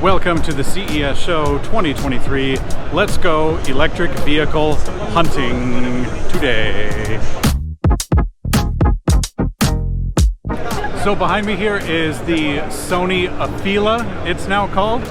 Welcome to the CES show 2023. Let's go electric vehicle hunting today. So behind me here is the Sony affila, it's now called.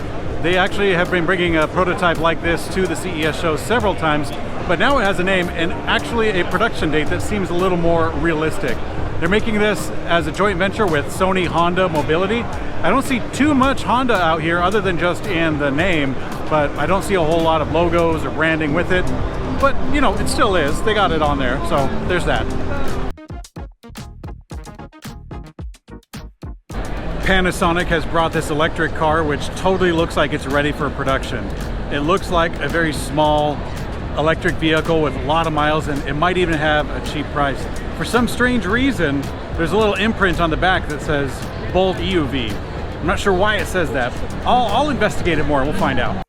They actually have been bringing a prototype like this to the CES show several times, but now it has a name and actually a production date that seems a little more realistic. They're making this as a joint venture with Sony Honda Mobility. I don't see too much Honda out here other than just in the name, but I don't see a whole lot of logos or branding with it. But, you know, it still is. They got it on there, so there's that. Panasonic has brought this electric car, which totally looks like it's ready for production. It looks like a very small electric vehicle with a lot of miles, and it might even have a cheap price. For some strange reason, there's a little imprint on the back that says Bold EUV. I'm not sure why it says that. I'll investigate it more, we'll find out.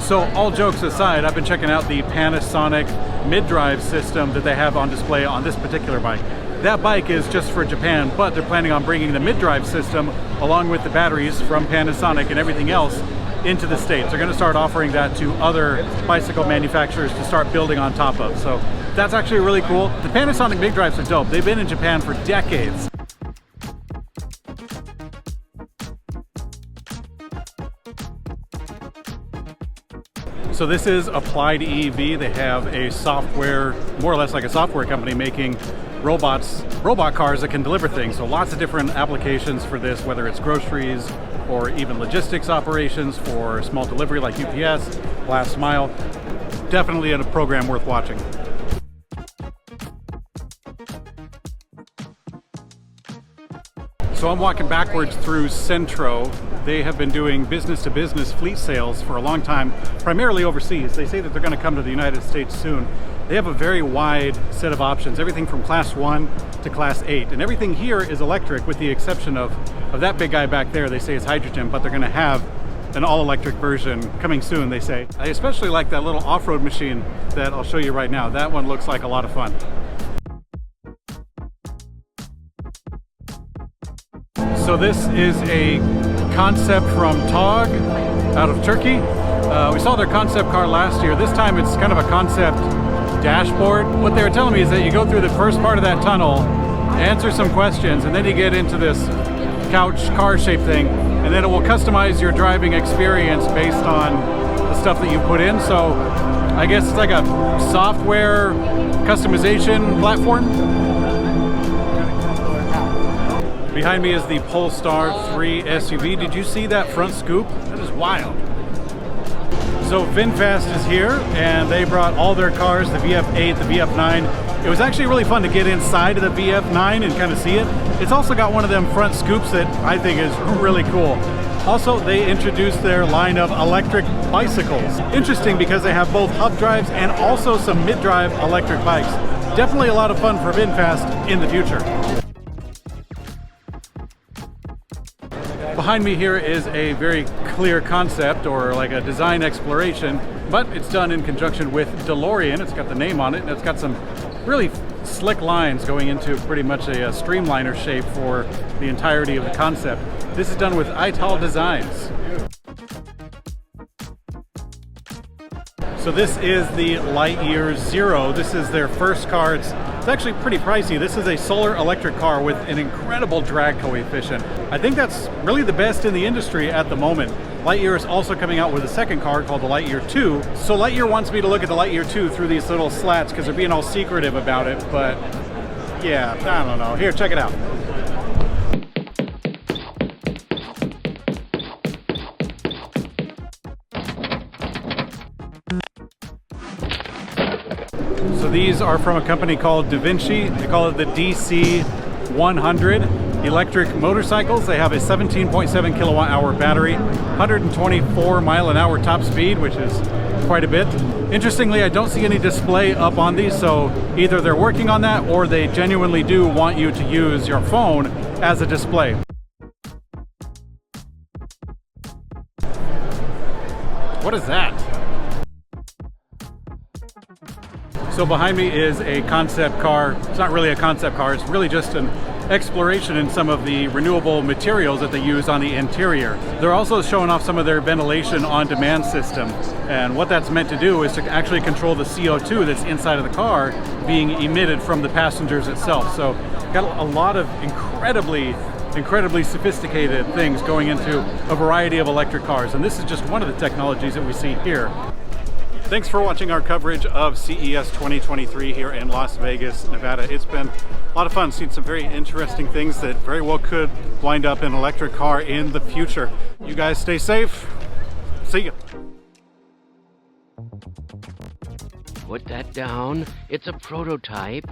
So all jokes aside, I've been checking out the Panasonic MidDrive system that they have on display on this particular bike. That bike is just for Japan, but they're planning on bringing the MidDrive system along with the batteries from Panasonic and everything else into the States. They're going to start offering that to other bicycle manufacturers to start building on top of. So that's actually really cool. The Panasonic MidDrives are dope. They've been in Japan for decades. So this is Applied EV. They have a software, more or less like a software company, making robot cars that can deliver things. So lots of different applications for this, whether it's groceries or even logistics operations for small delivery like UPS, last mile. Definitely a program worth watching. So I'm walking backwards through Centro. They have been doing business-to-business fleet sales for a long time, primarily overseas. They say that they're going to come to the United States soon. They have a very wide set of options, everything from Class 1 to Class 8. And everything here is electric with the exception of that big guy back there. They say is hydrogen, but they're going to have an all-electric version coming soon, they say. I especially like that little off-road machine that I'll show you right now. That one looks like a lot of fun. So this is a concept from TOG out of Turkey. We saw their concept car last year. This time it's kind of a concept dashboard. What they were telling me is that you go through the first part of that tunnel, answer some questions, and then you get into this couch car shaped thing, and then it will customize your driving experience based on the stuff that you put in. So I guess it's like a software customization platform. Behind me is the Polestar 3 SUV. Did you see that front scoop? That is wild. So VinFast is here, and they brought all their cars, the VF8, the VF9. It was actually really fun to get inside of the VF9 and kind of see it. It's also got one of them front scoops that I think is really cool. Also, they introduced their line of electric bicycles. Interesting because they have both hub drives and also some mid-drive electric bikes. Definitely a lot of fun for VinFast in the future. Behind me here is a very clear concept, or like a design exploration, but it's done in conjunction with DeLorean. It's got the name on it, and it's got some really slick lines going into pretty much a Streamliner shape for the entirety of the concept. This is done with Ital Designs. So this is the Lightyear Zero. This is their first car. It's actually pretty pricey. This is a solar electric car with an incredible drag coefficient. I think that's really the best in the industry at the moment. Lightyear is also coming out with a second car called the Lightyear 2. So Lightyear wants me to look at the Lightyear 2 through these little slats because they're being all secretive about it, but yeah, I don't know. Here, check it out. So these are from a company called DaVinci. They call it the DC100 electric motorcycles. They have a 17.7 kilowatt hour battery, 124 mile an hour top speed, which is quite a bit. Interestingly, I don't see any display up on these, so either they're working on that or they genuinely do want you to use your phone as a display. What is that? So behind me is a concept car. It's not really a concept car, it's really just an exploration in some of the renewable materials that they use on the interior. They're also showing off some of their ventilation on-demand system. And what that's meant to do is to actually control the CO2 that's inside of the car being emitted from the passengers itself. So got a lot of incredibly sophisticated things going into a variety of electric cars. And this is just one of the technologies that we see here. Thanks for watching our coverage of CES 2023 here in Las Vegas, Nevada. It's been a lot of fun, seen some very interesting things that very well could wind up in an electric car in the future. You guys stay safe. See ya. Put that down. It's a prototype.